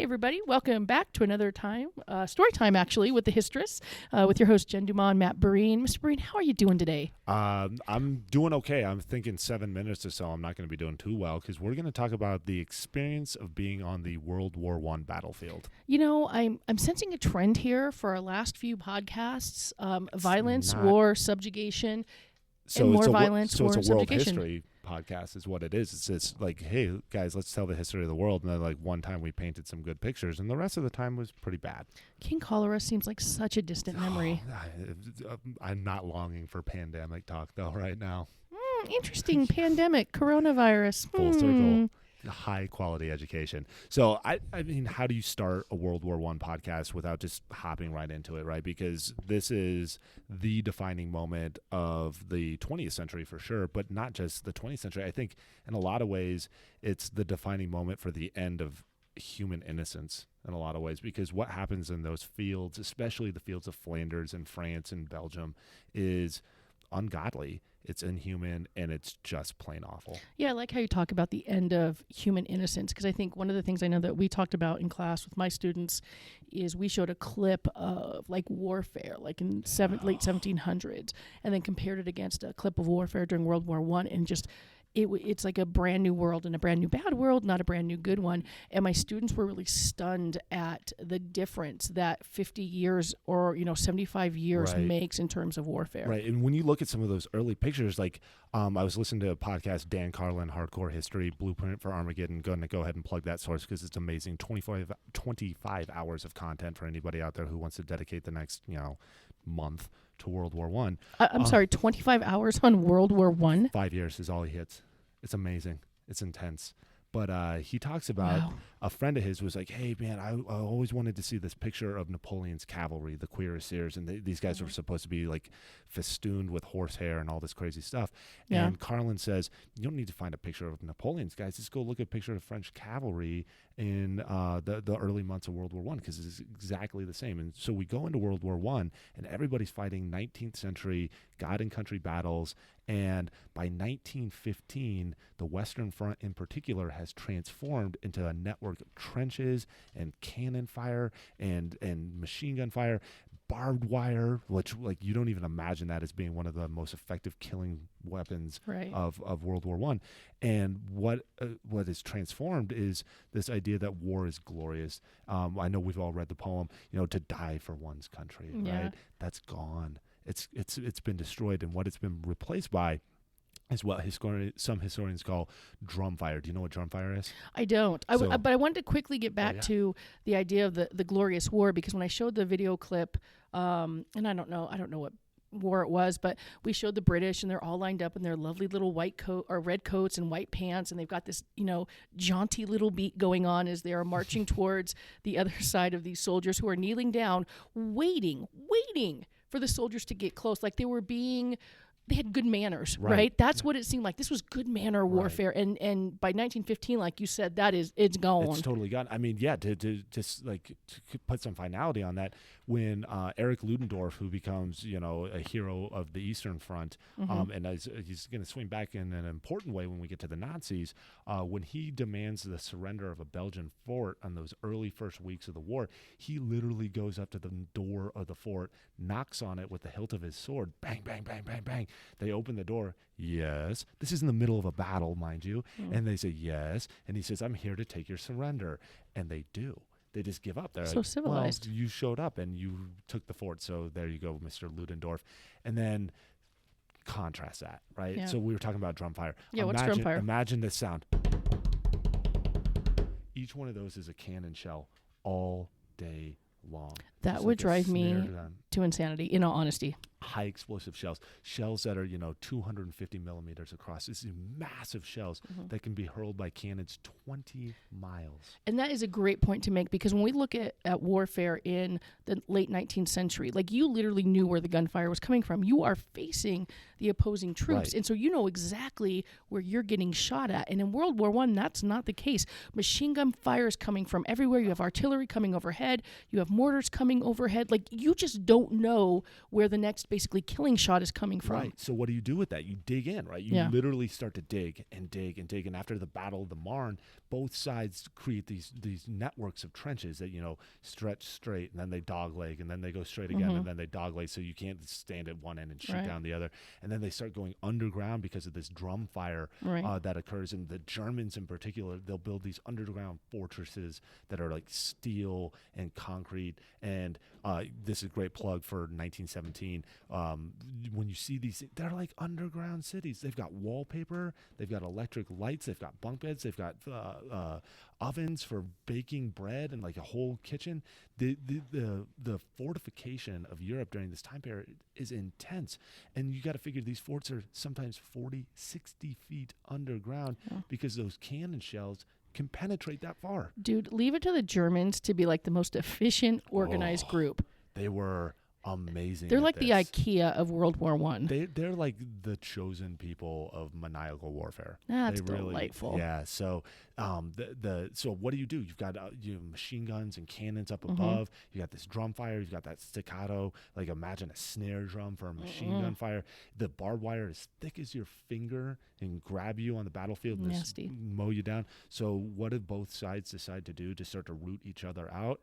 Hey, everybody. Welcome back to another time, Storytime, actually, with the Historists, with your host, Jen Dumont, Matt Breen. Mr. Breen, how are you doing today? I'm doing okay. I'm thinking 7 minutes or so. I'm not going to be doing too well because we're going to talk about the experience of being on the World War I battlefield. You know, I'm sensing a trend here for our last few podcasts, violence, war, subjugation, and more violence, war, and it's a world subjugation. history podcast is what it is. It's just like, hey, guys, let's tell the history of the world. And then, like, one time we painted some good pictures, and the rest of the time was pretty bad. King Cholera seems like such a distant memory. I'm not longing for pandemic talk, though, right now. Interesting. Pandemic, coronavirus. Full circle. High quality education. So I mean, how do you start a World War I podcast without just hopping right into it, right? Because this is the defining moment of the 20th century for sure, but not just the 20th century. I think in a lot of ways, it's the defining moment for the end of human innocence in a lot of ways, because what happens in those fields, especially the fields of Flanders and France and Belgium, is ungodly. It's inhuman, and it's just plain awful. Yeah, I like how you talk about the end of human innocence, because I think one of the things I know that we talked about in class with my students is we showed a clip of like warfare, like in late 1700s, and then compared it against a clip of warfare during World War I, and just it's like a brand new world and a brand new bad world, not a brand new good one. And my students were really stunned at the difference that 50 years or 75 years makes in terms of warfare. Right, and when you look at some of those early pictures, like I was listening to a podcast, Dan Carlin, Hardcore History, Blueprint for Armageddon. Going to go ahead and plug that source because it's amazing. 25 hours of content for anybody out there who wants to dedicate the next month to World War I. I'm sorry, 25 hours on World War I? 5 years is all he hits. It's amazing. It's intense. But he talks about a friend of his was like, hey, man, I always wanted to see this picture of Napoleon's cavalry, the cuirassiers, and these guys were supposed to be like festooned with horsehair and all this crazy stuff. Yeah. And Carlin says, you don't need to find a picture of Napoleon's guys. Just go look at a picture of French cavalry in the early months of World War I, because it's exactly the same. And so we go into World War I, and everybody's fighting 19th century God and country battles. And by 1915, the Western Front in particular has transformed into a network of trenches and cannon fire and machine gun fire, barbed wire, which you don't even imagine that as being one of the most effective killing weapons of World War I. And what is transformed is this idea that war is glorious. I know we've all read the poem, to die for one's country, right? That's gone. It's been destroyed, and what it's been replaced by is what some historians call drum fire. Do you know what drum fire is? I don't. But I wanted to quickly get back to the idea of the glorious war, because when I showed the video clip, and I don't know what war it was, but we showed the British, and they're all lined up in their lovely little white coat or red coats and white pants, and they've got this jaunty little beat going on as they are marching towards the other side of these soldiers who are kneeling down, waiting for the soldiers to get close, like they had good manners, right? That's what it seemed like. This was good manner warfare, and by 1915, like you said, it's gone. It's totally gone. I mean, to put some finality on that, when Erich Ludendorff, who becomes a hero of the Eastern Front, and he's going to swing back in an important way when we get to the Nazis, when he demands the surrender of a Belgian fort on those early first weeks of the war, he literally goes up to the door of the fort, knocks on it with the hilt of his sword, bang, bang, bang, bang, bang. They open the door. Yes. This is in the middle of a battle, mind you. And they say, yes. And he says, I'm here to take your surrender. And they do. They just give up. They're so civilized. Well, you showed up and you took the fort. So there you go, Mr. Ludendorff. And then contrast that, right? Yeah. So we were talking about drum fire. Yeah, what's drum fire? Imagine this sound. Each one of those is a cannon shell all day long. That would drive me to insanity, in all honesty. High explosive shells that are 250 millimeters across. This is massive shells that can be hurled by cannons 20 miles. And that is a great point to make, because when we look at warfare in the late 19th century, like, you literally knew where the gunfire was coming from. You are facing the opposing troops, and so you know exactly where you're getting shot at. And in World War I, that's not the case. Machine gun fire is coming from everywhere. You have artillery coming overhead. You have mortars coming overhead. Like, you just don't know where the next basically killing shot is coming from. Right. So what do you do with that? You dig in, right? You literally start to dig and dig and dig. And after the Battle of the Marne, both sides create these networks of trenches that, stretch straight, and then they dogleg, and then they go straight again, and then they dogleg, so you can't stand at one end and shoot down the other. And then they start going underground because of this drum fire that occurs. And the Germans in particular, they'll build these underground fortresses that are like steel and concrete. And this is a great plug for 1917. When you see these, they're like underground cities. They've got wallpaper, they've got electric lights, they've got bunk beds, they've got ovens for baking bread, and like a whole kitchen. The fortification of Europe during this time period is intense, and you got to figure these forts are sometimes 40, 60 feet underground because those cannon shells can penetrate that far. Dude, leave it to the Germans to be like the most efficient, organized group. They were amazing. They're like the IKEA of World War I. They're like the chosen people of maniacal warfare. That's delightful. Yeah. So so what do? You've got machine guns and cannons up above. You got this drum fire. You've got that staccato. Like imagine a snare drum for a machine gun fire. The barbed wire is thick as your finger and grab you on the battlefield and Nasty. mow you down. So what did both sides decide to do to start to root each other out?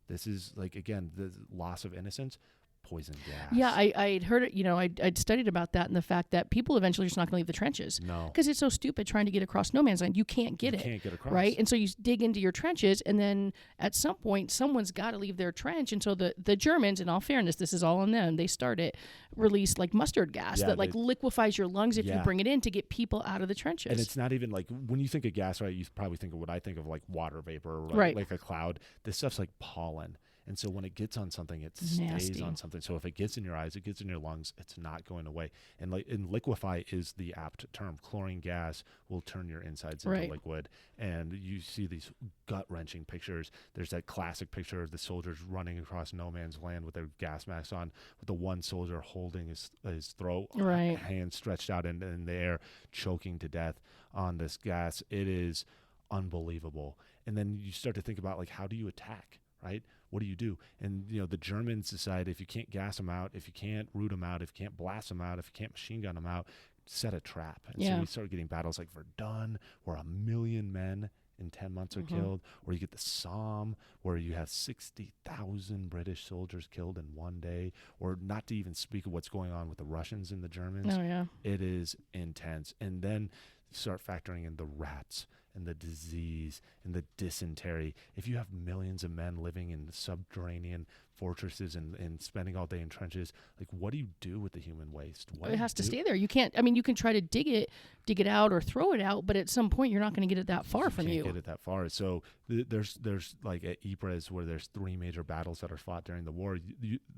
This is like, again, the loss of innocence. Poison gas. Yeah, I'd heard it. I'd studied about that and the fact that people eventually are just not going to leave the trenches. No. Because it's so stupid trying to get across no man's land. You can't get it. You can't get across. Right? And so you dig into your trenches, and then at some point, someone's got to leave their trench. And so the Germans, in all fairness, this is all on them, they start it, release like mustard gas that like liquefies your lungs if you bring it in to get people out of the trenches. And it's not even like, when you think of gas, right, you probably think of what I think of, like water vapor, right? Like a cloud. This stuff's like pollen. And so when it gets on something, it Nasty. stays on something. So if it gets in your eyes, it gets in your lungs, it's not going away. And liquefy is the apt term. Chlorine gas will turn your insides into liquid. And you see these gut-wrenching pictures. There's that classic picture of the soldiers running across no man's land with their gas masks on, with the one soldier holding his throat, hand stretched out in the air, choking to death on this gas. It is unbelievable. And then you start to think about, like, how do you attack, right? What do? And, the Germans decide, if you can't gas them out, if you can't root them out, if you can't blast them out, if you can't machine gun them out, set a trap. And so we start getting battles like Verdun, where 1 million men in 10 months are killed, or you get the Somme, where you have 60,000 British soldiers killed in one day, or not to even speak of what's going on with the Russians and the Germans. Oh, yeah. It is intense. And then start factoring in the rats and the disease and the dysentery. If you have millions of men living in subterranean fortresses and spending all day in trenches, like, what do you do with the human waste? It has to stay there. You can't, you can try to dig it out or throw it out, but at some point you're not going to get it that far from you. You can't get it that far. So there's like at Ypres, where there's 3 major battles that are fought during the war.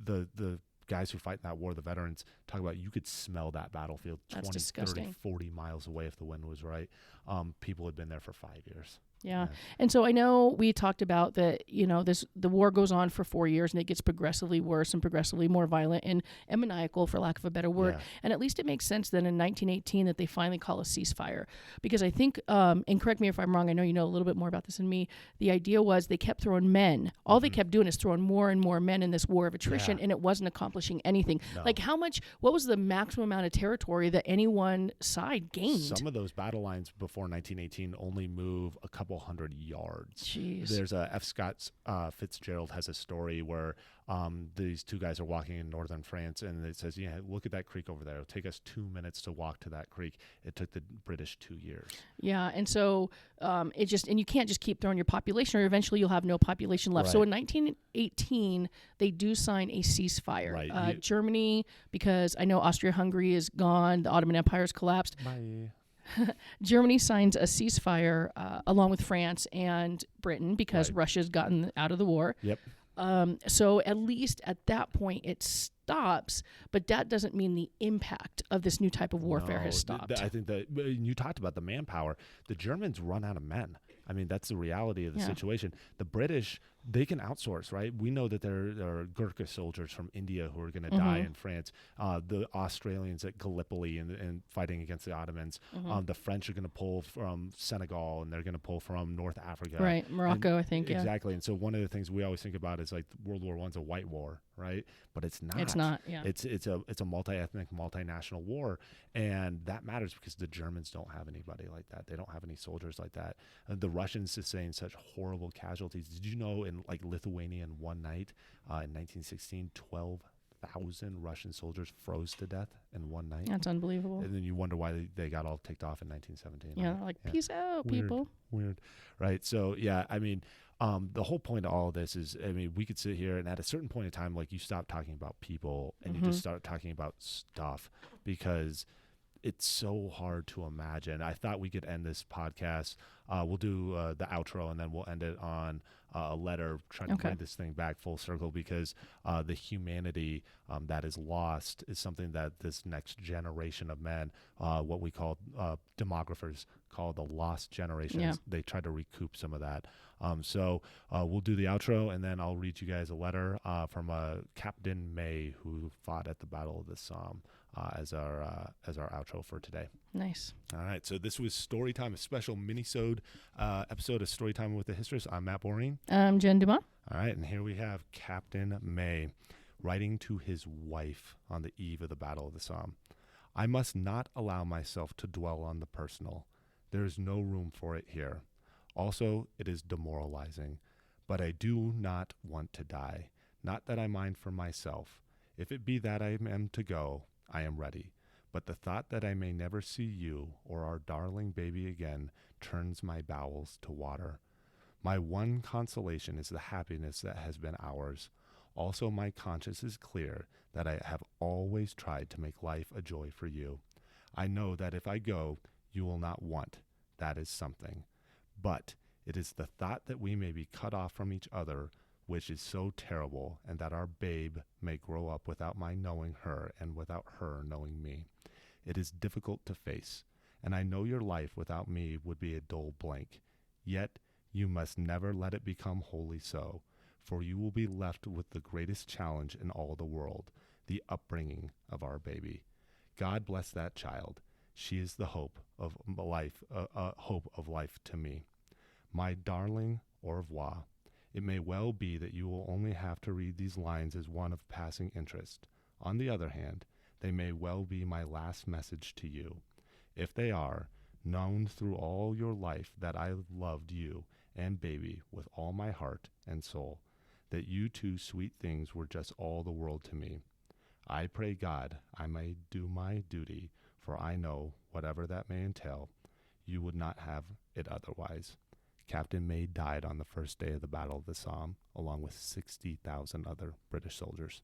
The guys who fight in that war, the veterans, talk about, you could smell that battlefield 20, 30, 40 miles away if the wind was right. People had been there for 5 years. Yeah. And so I know we talked about that, the war goes on for 4 years and it gets progressively worse and progressively more violent and maniacal, for lack of a better word. Yeah. And at least it makes sense then in 1918 that they finally call a ceasefire. Because I think, and correct me if I'm wrong, I know you know a little bit more about this than me, the idea was they kept throwing men. All they kept doing is throwing more and more men in this war of attrition, and it wasn't accomplishing anything. No. Like what was the maximum amount of territory that any one side gained? Some of those battle lines before 1918 only move a couple 100 yards. Jeez. There's F. Scott Fitzgerald has a story where these two guys are walking in northern France, and it says, look at that creek over there. It'll take us 2 minutes to walk to that creek. It took the British 2 years. Yeah, and so and you can't just keep throwing your population, or eventually you'll have no population left. Right. So in 1918, they do sign a ceasefire. Right. Germany, because I know Austria-Hungary is gone, the Ottoman Empire has collapsed. Bye. Germany signs a ceasefire along with France and Britain, because Russia's gotten out of the war. Yep. So at least at that point it stops, but that doesn't mean the impact of this new type of warfare has stopped. I think that you talked about the manpower. The Germans run out of men. I mean, that's the reality of the situation. The British they can outsource, right? We know that there are Gurkha soldiers from India who are going to die in France. The Australians at Gallipoli and fighting against the Ottomans. The French are going to pull from Senegal, and they're going to pull from North Africa. Right, Morocco, I think. Exactly. And so one of the things we always think about is like World War I's a white war, right? But it's not. It's not. Yeah. It's a multi-ethnic, multinational war, and that matters because the Germans don't have anybody like that. They don't have any soldiers like that. The Russians sustained such horrible casualties. Did you know in like Lithuania in one night in 1916, 12,000 Russian soldiers froze to death in one night? That's unbelievable. And then you wonder why they got all ticked off in 1917. Yeah, like, peace out, people. Weird. Right. So, yeah, I mean, the whole point of all of this is, I mean, we could sit here and at a certain point in time, like you stop talking about people and you just start talking about stuff because it's so hard to imagine. I thought we could end this podcast. We'll do the outro and then we'll end it on a letter trying to bring this thing back full circle because the humanity that is lost is something that this next generation of men, what we call demographers, call the lost generations. Yeah. They try to recoup some of that. So we'll do the outro and then I'll read you guys a letter from Captain May who fought at the Battle of the Somme. As our outro for today. Nice. All right. So this was Storytime, a special mini-sode episode of Storytime with the Historists. I'm Matt Boreen. I'm Jen Dumas. All right. And here we have Captain May writing to his wife on the eve of the Battle of the Somme. I must not allow myself to dwell on the personal. There is no room for it here. Also, it is demoralizing. But I do not want to die. Not that I mind for myself. If it be that I am to go, I am ready, but the thought that I may never see you or our darling baby again turns my bowels to water. My one consolation is the happiness that has been ours. Also, my conscience is clear that I have always tried to make life a joy for you. I know that if I go, you will not want. That is something. But it is the thought that we may be cut off from each other which is so terrible, and that our babe may grow up without my knowing her and without her knowing me. It is difficult to face, and I know your life without me would be a dull blank. Yet you must never let it become wholly so, for you will be left with the greatest challenge in all the world, the upbringing of our baby. God bless that child. She is the hope of life to me. My darling, au revoir. It may well be that you will only have to read these lines as one of passing interest. On the other hand, they may well be my last message to you. If they are, known through all your life that I loved you and baby with all my heart and soul, that you two sweet things were just all the world to me. I pray God I may do my duty, for I know, whatever that may entail, you would not have it otherwise. Captain May died on the first day of the Battle of the Somme, along with 60,000 other British soldiers.